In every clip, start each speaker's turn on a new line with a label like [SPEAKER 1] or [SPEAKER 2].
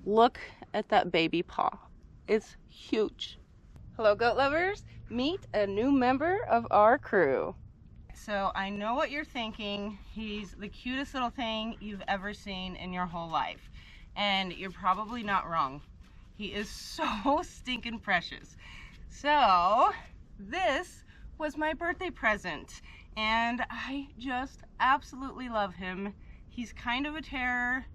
[SPEAKER 1] Look at that baby paw. It's huge. Hello, goat lovers. Meet a new member of our crew. So I know what you're thinking. He's the cutest little thing you've ever seen in your whole life. And you're probably not wrong. He is so stinking precious. So this was my birthday present, and I just absolutely love him. He's kind of a terror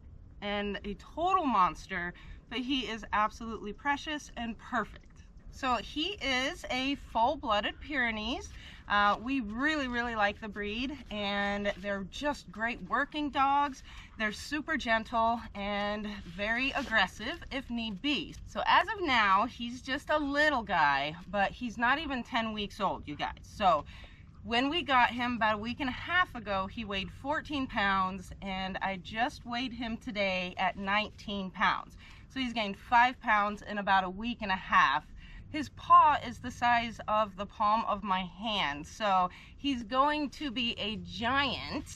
[SPEAKER 1] and a total monster, but he is absolutely precious and perfect. So he is a full-blooded Pyrenees. We really like the breed, and they're just great working dogs. They're super gentle and very aggressive if need be. So as of now, he's just a little guy, but he's not even 10 weeks old, you guys. So when we got him about a week and a half ago, he weighed 14 pounds, and I just weighed him today at 19 pounds. So he's gained 5 pounds in about a week and a half. His paw is the size of the palm of my hand, so he's going to be a giant,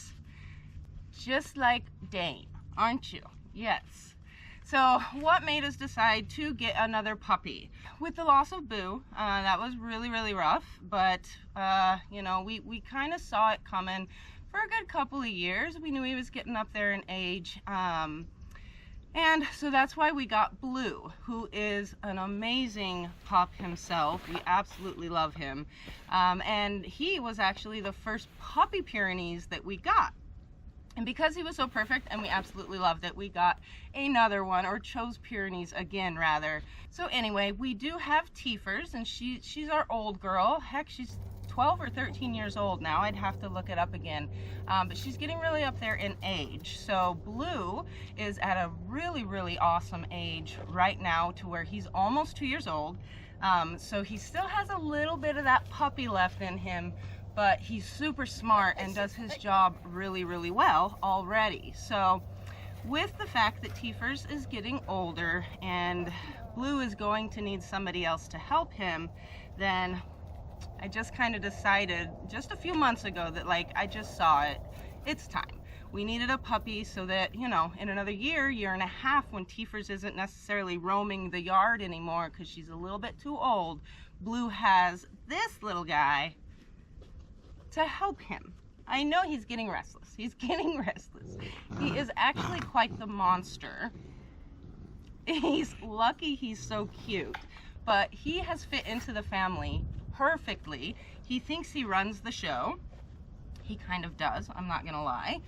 [SPEAKER 1] just like Dane, aren't you? Yes. So what made us decide to get another puppy? With the loss of Boo, that was really rough, but you know, we kind of saw it coming for a good couple of years. We knew he was getting up there in age. And so that's why we got Blue, who is an amazing pup himself. We absolutely love him. And he was actually the first puppy Pyrenees that we got. And because he was so perfect and we absolutely loved it, we got another one, or chose Pyrenees again, rather. So anyway, we do have Tiefers, and she's our old girl. Heck, she's 12 or 13 years old now. I'd have to look it up again, but she's getting really up there in age. So Blue is at a really awesome age right now, to where he's almost 2 years old. So he still has a little bit of that puppy left in him, but he's super smart and does his job really well already. So with the fact that Tiefers is getting older and Blue is going to need somebody else to help him, then I just kind of decided just a few months ago that, like, I just saw it. It's time. We needed a puppy so that, you know, in another year and a half, when Tiefers isn't necessarily roaming the yard anymore because she's a little bit too old, Blue has this little guy to help him. I know he's getting restless. He's getting restless. He is actually quite the monster. He's lucky he's so cute, but he has fit into the family perfectly. He thinks he runs the show. He kind of does, I'm not gonna lie.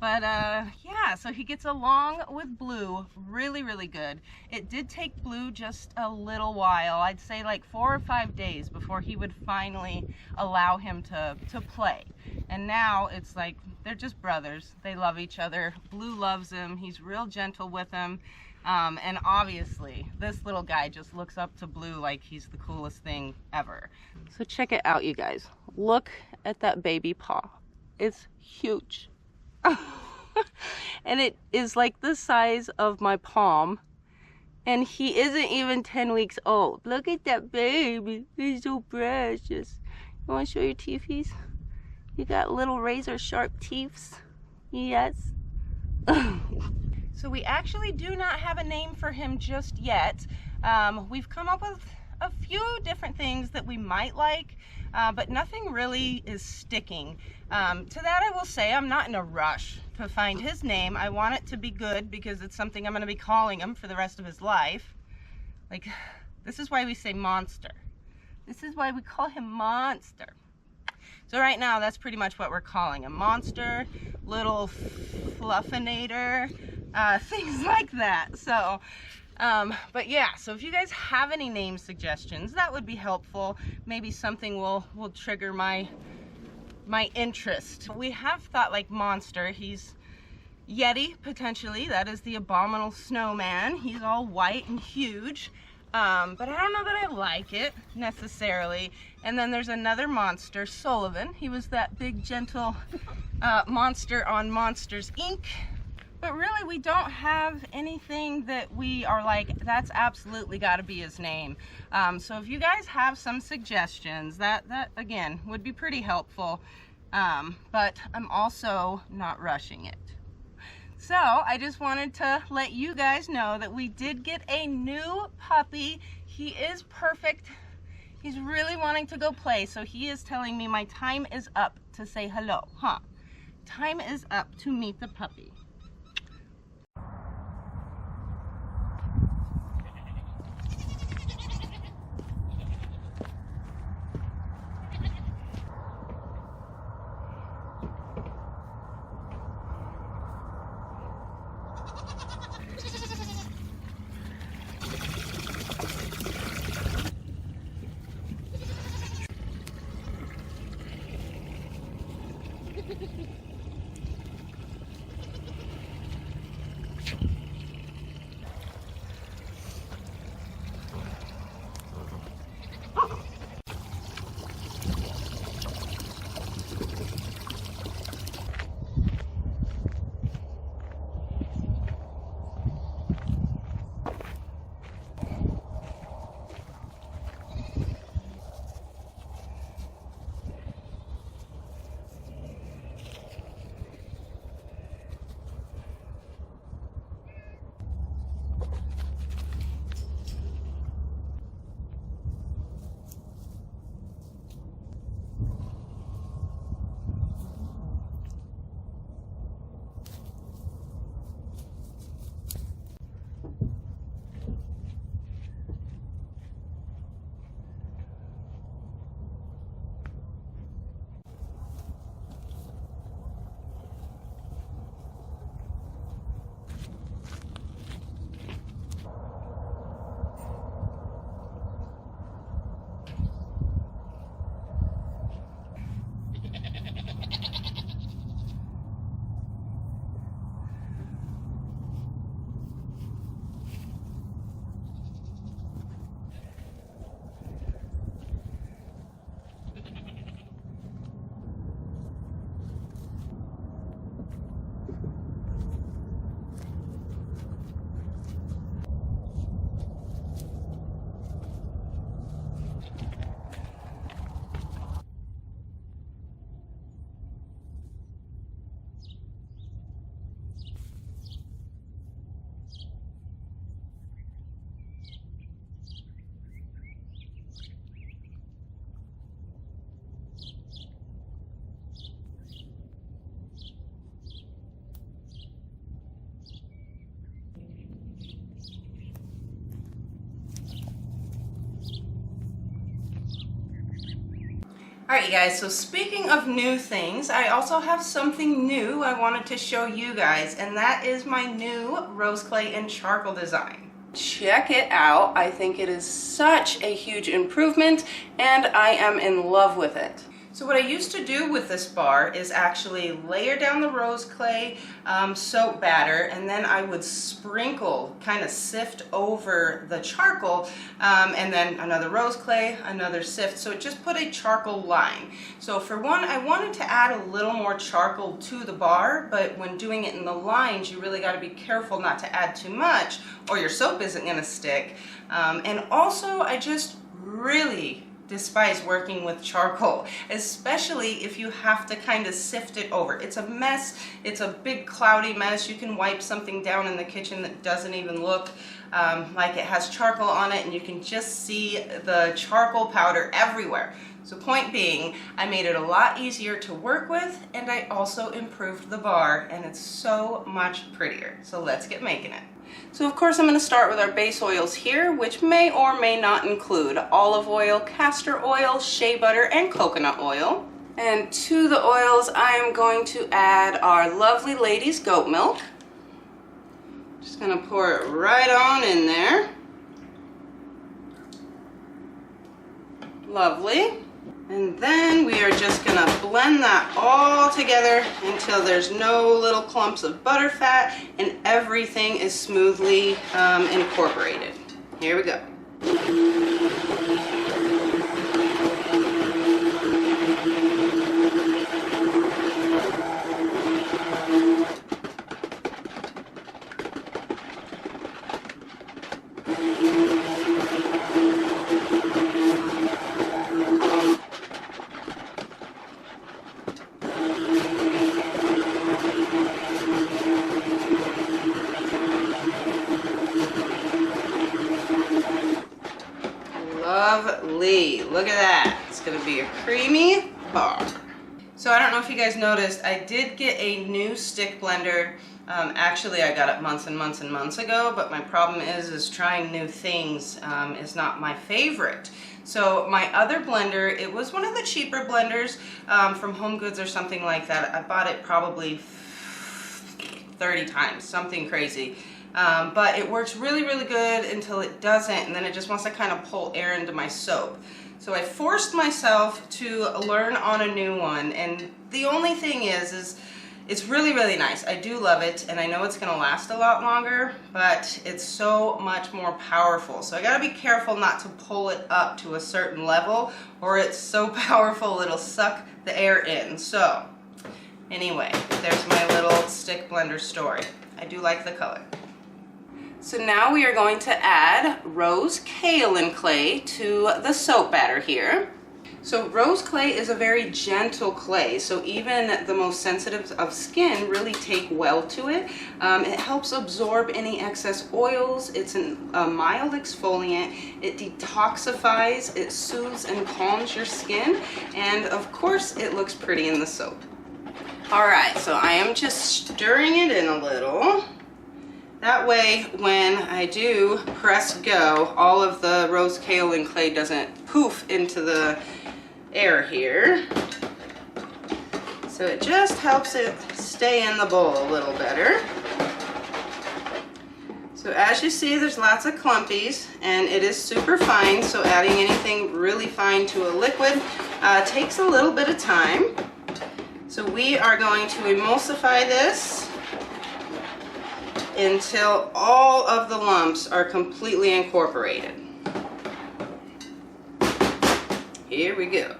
[SPEAKER 1] But yeah, so he gets along with Blue really good. It did take Blue just a little while, I'd say like 4 or 5 days, before he would finally allow him to play. And now it's like they're just brothers. They love each other. Blue loves him. He's real gentle with him. And obviously this little guy just looks up to Blue like he's the coolest thing ever. So check it out, you guys. Look at that baby paw. It's huge. And it is like the size of my palm, and he isn't even 10 weeks old. Look at that baby. He's so precious. You want to show your teethies? You got little razor sharp teeths. Yes. So we actually do not have a name for him just yet. We've come up with a few different things that we might like, but nothing really is sticking. To that I will say, I'm not in a rush to find his name. I want it to be good because it's something I'm going to be calling him for the rest of his life. Like, this is why we say Monster. This is why we call him Monster. So right now, that's pretty much what we're calling him. Monster, little fluffinator, things like that. So, but yeah, so if you guys have any name suggestions, that would be helpful. Maybe something will trigger my interest. We have thought like Monster. He's Yeti, potentially. That is the abominable snowman. He's all white and huge. But I don't know that I like it necessarily. And then there's another monster, Sullivan. He was that big, gentle monster on Monsters, Inc. But really, we don't have anything that we are like, that's absolutely got to be his name. So if you guys have some suggestions, that again would be pretty helpful. But I'm also not rushing it. So I just wanted to let you guys know that we did get a new puppy. He is perfect. He's really wanting to go play, so he is telling me my time is up to say hello, huh? Time is up to meet the puppy. Alright you guys, so speaking of new things, I also have something new I wanted to show you guys, and that is my new rose clay and charcoal design. Check it out. I think it is such a huge improvement and I am in love with it. So what I used to do with this bar is actually layer down the rose clay soap batter, and then I would sprinkle, kind of sift over the charcoal, and then another rose clay, another sift, so it just put a charcoal line. So for one, I wanted to add a little more charcoal to the bar, but when doing it in the lines, you really got to be careful not to add too much or your soap isn't going to stick. And also, I just really despise working with charcoal, especially if you have to kind of sift it over. It's a mess. It's a big cloudy mess. You can wipe something down in the kitchen that doesn't even look like it has charcoal on it, and you can just see the charcoal powder everywhere. So point being, I made it a lot easier to work with, and I also improved the bar, and it's so much prettier. So let's get making it. So of course I'm going to start with our base oils here, which may or may not include olive oil, castor oil, shea butter, and coconut oil. And to the oils I am going to add our lovely lady's goat milk. Just going to pour it right on in there. Lovely. And then we are just going to blend that all together until there's no little clumps of butter fat and everything is smoothly incorporated. Here we go. Lovely. Look at that. It's gonna be a creamy bar. So I don't know if you guys noticed, I did get a new stick blender. Actually, I got it months and months and months ago, but my problem is trying new things is not my favorite. So my other blender, it was one of the cheaper blenders from Home Goods or something like that. I bought it probably 30 times, something crazy. But it works really, really good until it doesn't, and then it just wants to kind of pull air into my soap. So I forced myself to learn on a new one, and the only thing is it's really, really nice. I do love it, and I know it's gonna last a lot longer, but it's so much more powerful. So I gotta be careful not to pull it up to a certain level, or it's so powerful it'll suck the air in. So anyway, there's my little stick blender story. I do like the color. So now we are going to add rose kaolin clay to the soap batter here. So rose clay is a very gentle clay, so even the most sensitive of skin really take well to it. It helps absorb any excess oils. It's a mild exfoliant. It detoxifies, it soothes and calms your skin, and of course it looks pretty in the soap. All right, so I am just stirring it in a little. That way, when I do press go, all of the rose kaolin clay doesn't poof into the air here. So it just helps it stay in the bowl a little better. So as you see, there's lots of clumpies, and it is super fine, so adding anything really fine to a liquid takes a little bit of time. So we are going to emulsify this until all of the lumps are completely incorporated. Here we go.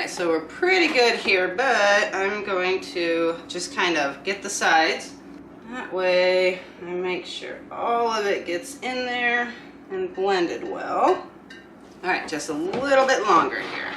[SPEAKER 1] So we're pretty good here, but I'm going to just kind of get the sides. That way I make sure all of it gets in there and blended well. All right, just a little bit longer here.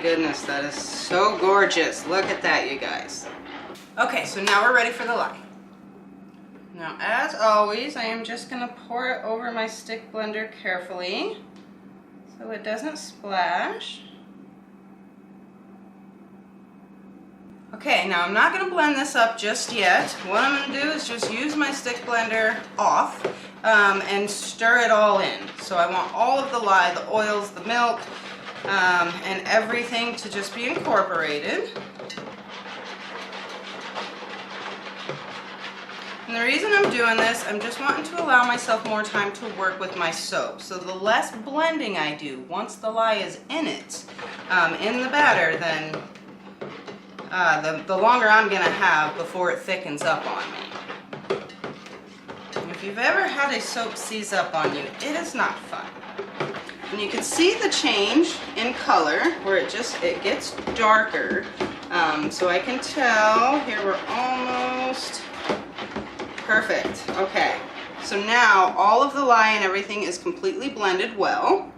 [SPEAKER 1] Goodness, that is so gorgeous. Look at that, you guys. Okay, so now we're ready for the lye. Now, as always, I am just going to pour it over my stick blender carefully so it doesn't splash. Okay, now I'm not going to blend this up just yet. What I'm going to do is just use my stick blender off and stir it all in. So I want all of the lye, the oils, the milk, and everything to just be incorporated. And the reason I'm doing this, I'm just wanting to allow myself more time to work with my soap. So the less blending I do, once the lye is in it, in the batter, then the longer I'm going to have before it thickens up on me. And if you've ever had a soap seize up on you, it is not fun. And you can see the change in color where it gets darker. So I can tell here we're almost perfect. Okay, so now all of the lye and everything is completely blended well.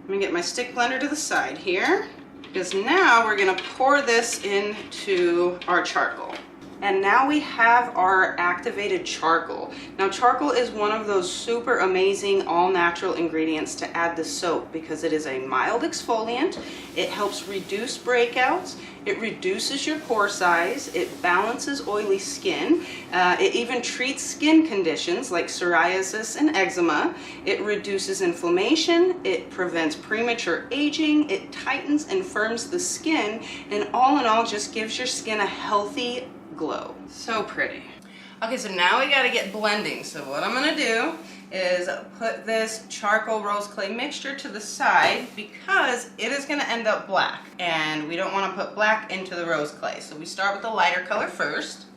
[SPEAKER 1] I'm gonna get my stick blender to the side here, because now we're gonna pour this into our charcoal. And now we have our activated charcoal. Now charcoal is one of those super amazing all natural ingredients to add to soap because it is a mild exfoliant. It helps reduce breakouts. It reduces your pore size. It balances oily skin. It even treats skin conditions like psoriasis and eczema. It reduces inflammation. It prevents premature aging. It tightens and firms the skin. And all in all, just gives your skin a healthy glow. So pretty. Okay, so now we gotta get blending. So what I'm gonna do is put this charcoal rose clay mixture to the side because it is gonna end up black and we don't wanna put black into the rose clay. So we start with the lighter color first.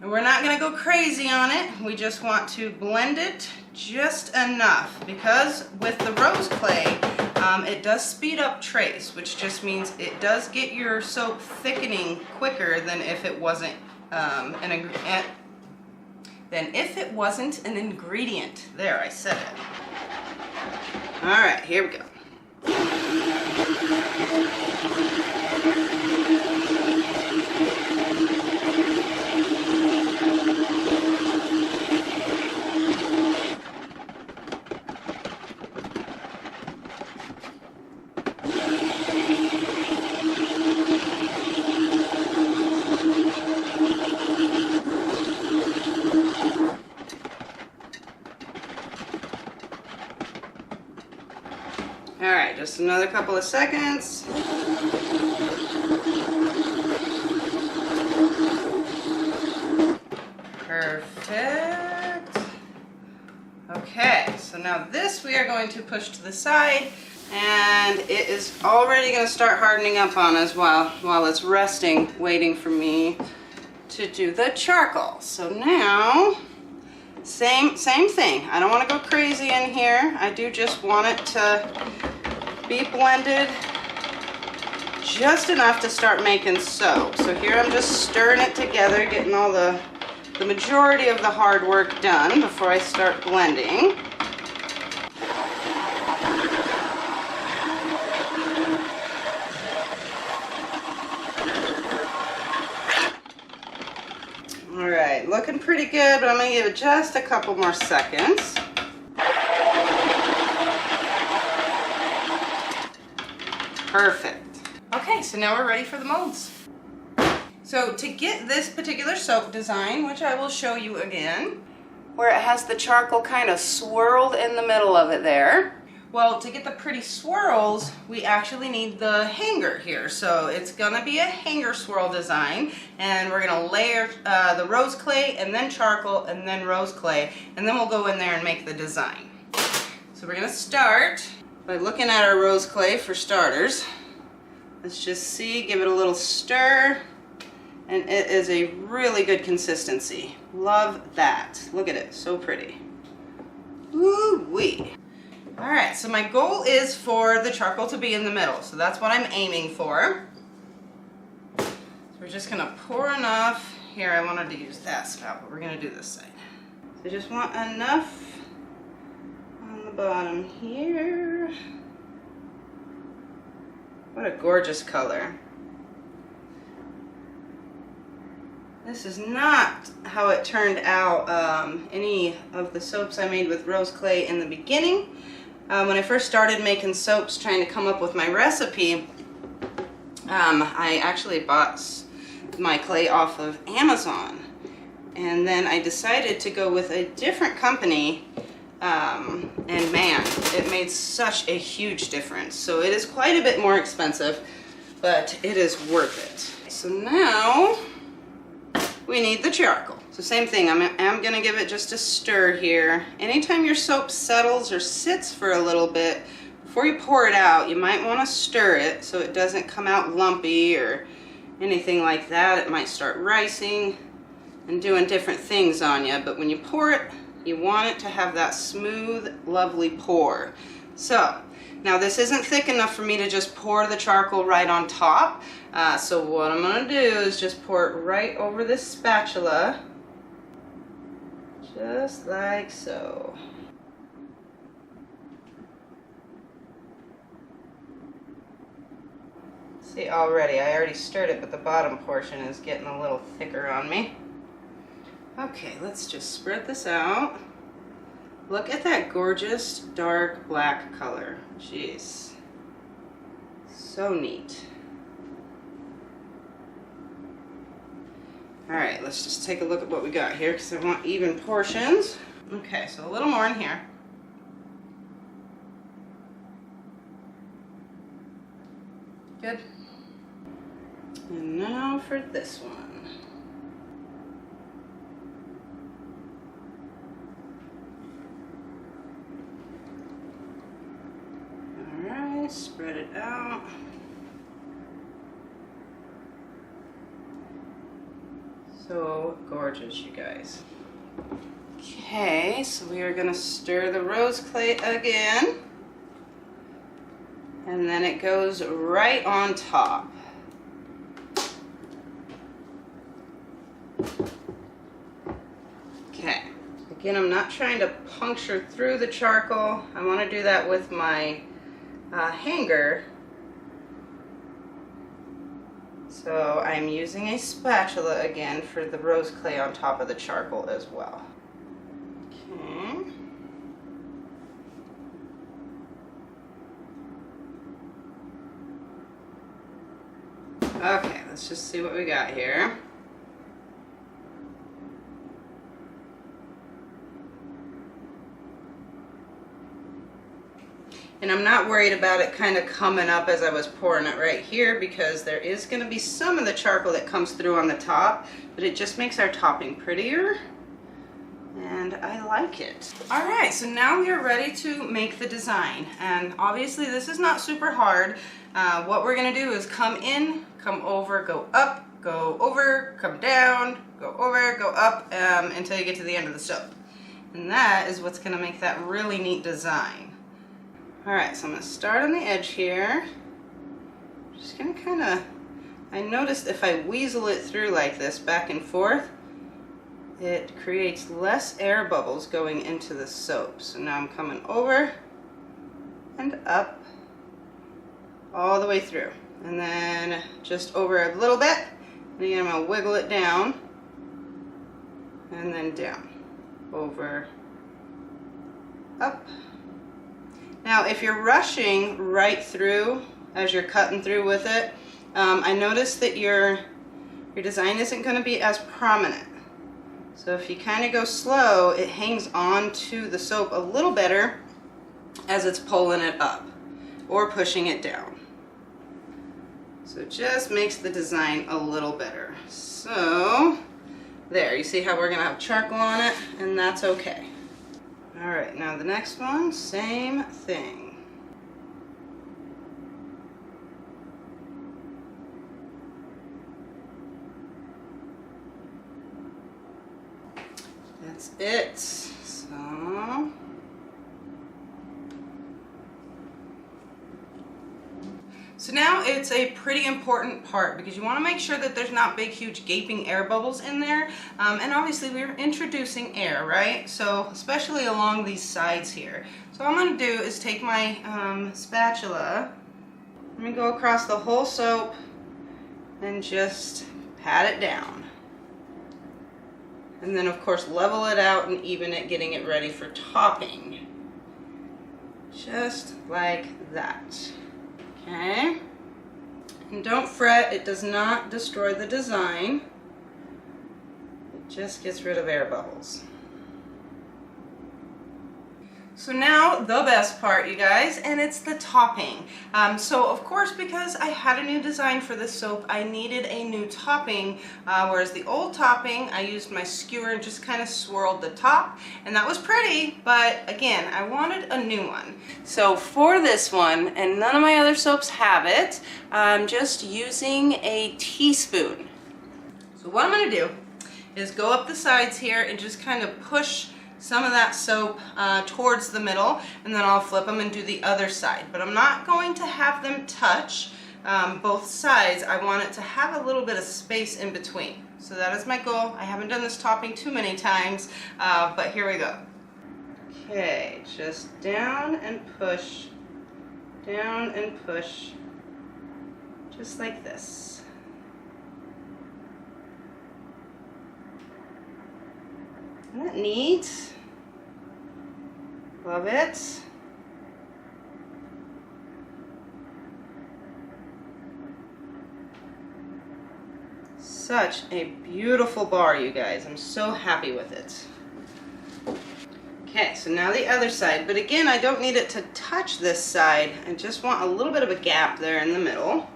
[SPEAKER 1] And we're not gonna go crazy on it. We just want to blend it just enough because with the rose clay, it does speed up trace, which just means it does get your soap thickening quicker than if it wasn't an ingredient. There, I said it. All right, here we go. All right, just another couple of seconds. Perfect. Okay, so now this we are going to push to the side, and it is already going to start hardening up on us while it's resting, waiting for me to do the charcoal. So now, same thing. I don't want to go crazy in here. I do just want it to be blended just enough to start making soap. So here I'm just stirring it together, getting all the majority of the hard work done before I start blending. All right, looking pretty good, but I'm gonna give it just a couple more seconds. Perfect. Okay, so now we're ready for the molds. So to get this particular soap design, which I will show you again, where it has the charcoal kind of swirled in the middle of it there. Well, to get the pretty swirls, we actually need the hanger here. So it's gonna be a hanger swirl design, and we're gonna layer the rose clay and then charcoal and then rose clay, and then we'll go in there and make the design. So we're gonna start by looking at our rose clay for starters. Let's just see, give it a little stir, and it is a really good consistency. Love that. Look at it, so pretty. Woo-wee. All right, so my goal is for the charcoal to be in the middle, so that's what I'm aiming for. So we're just gonna pour enough. Here, I wanted to use that spout, but we're gonna do this side. So just want enough on the bottom here. What a gorgeous color. This is not how it turned out any of the soaps I made with rose clay in the beginning. When I first started making soaps, trying to come up with my recipe, I actually bought my clay off of Amazon. And then I decided to go with a different company, and man, it made such a huge difference. So it is quite a bit more expensive, but it is worth it. So now we need the charcoal. So same thing, I'm gonna give it just a stir here. Anytime your soap settles or sits for a little bit, before you pour it out, you might wanna stir it so it doesn't come out lumpy or anything like that. It might start rising and doing different things on you, but when you pour it, you want it to have that smooth, lovely pour. So, now this isn't thick enough for me to just pour the charcoal right on top. So what I'm gonna do is just pour it right over this spatula, just like so. See, I already stirred it, but the bottom portion is getting a little thicker on me. Okay, let's just spread this out. Look at that gorgeous dark black color. Jeez. So neat. All right, let's just take a look at what we got here because I want even portions. Okay, so a little more in here. Good. And now for this one. All right, spread it out. So gorgeous, you guys. Okay, so we are gonna stir the rose clay again. And then it goes right on top. Okay, again, I'm not trying to puncture through the charcoal. I want to do that with my hanger. So I'm using a spatula again for the rose clay on top of the charcoal as well. Okay. Okay, let's just see what we got here. And I'm not worried about it kind of coming up as I was pouring it right here because there is going to be some of the charcoal that comes through on the top, but it just makes our topping prettier. And I like it. All right, so now we are ready to make the design. And obviously this is not super hard. What we're gonna do is come in, come over, go up, go over, come down, go over, go up, until you get to the end of the soap. And that is what's gonna make that really neat design. All right, so I'm gonna start on the edge here. Just gonna kinda, I noticed if I weasel it through like this back and forth, it creates less air bubbles going into the soap. So now I'm coming over and up all the way through. And then just over a little bit. And again, I'm going to wiggle it down and then down. Over, up. Now if you're rushing right through as you're cutting through with it, I noticed that your design isn't going to be as prominent. So if you kind of go slow, it hangs on to the soap a little better as it's pulling it up or pushing it down. So it just makes the design a little better. So there, you see how we're going to have charcoal on it, and that's okay. All right, now the next one, same thing. That's it. So now it's a pretty important part because you want to make sure that there's not big, huge, gaping air bubbles in there. And obviously we're introducing air, right? So especially along these sides here. So what I'm going to do is take my spatula. I'm going to go across the whole soap and just pat it down. And then of course level it out and even it, getting it ready for topping. Just like that. Okay? And don't fret, it does not destroy the design. It just gets rid of air bubbles. So now the best part, you guys, and it's the topping. So of course, because I had a new design for this soap, I needed a new topping, whereas the old topping, I used my skewer and just kind of swirled the top, and that was pretty, but again, I wanted a new one. So for this one, and none of my other soaps have it, I'm just using a teaspoon. So what I'm gonna do is go up the sides here and just kind of push some of that soap towards the middle, and then I'll flip them and do the other side. But I'm not going to have them touch both sides. I want it to have a little bit of space in between. So that is my goal. I haven't done this topping too many times, but here we go. Okay, just down and push, just like this. Isn't that neat? Love it. Such a beautiful bar, you guys. I'm so happy with it. Okay, so now the other side, but again, I don't need it to touch this side. I just want a little bit of a gap there in the middle.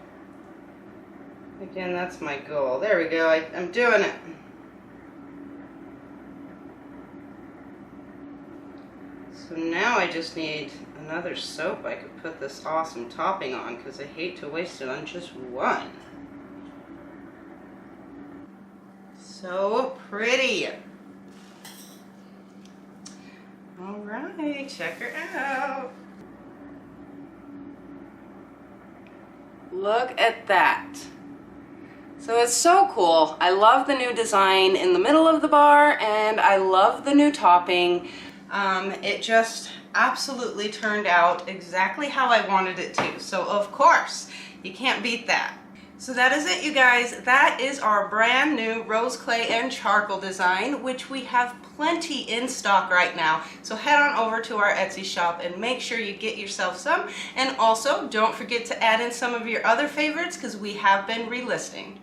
[SPEAKER 1] Again, that's my goal. There we go, I'm doing it. So now I just need another soap I could put this awesome topping on, because I hate to waste it on just one. So pretty. All right, check her out. Look at that. So it's so cool. I love the new design in the middle of the bar, and I love the new topping. It just absolutely turned out exactly how I wanted it to. So of course, you can't beat that. So that is it, you guys. That is our brand new rose clay and charcoal design, which we have plenty in stock right now. So head on over to our Etsy shop and make sure you get yourself some. And also, don't forget to add in some of your other favorites, because we have been relisting.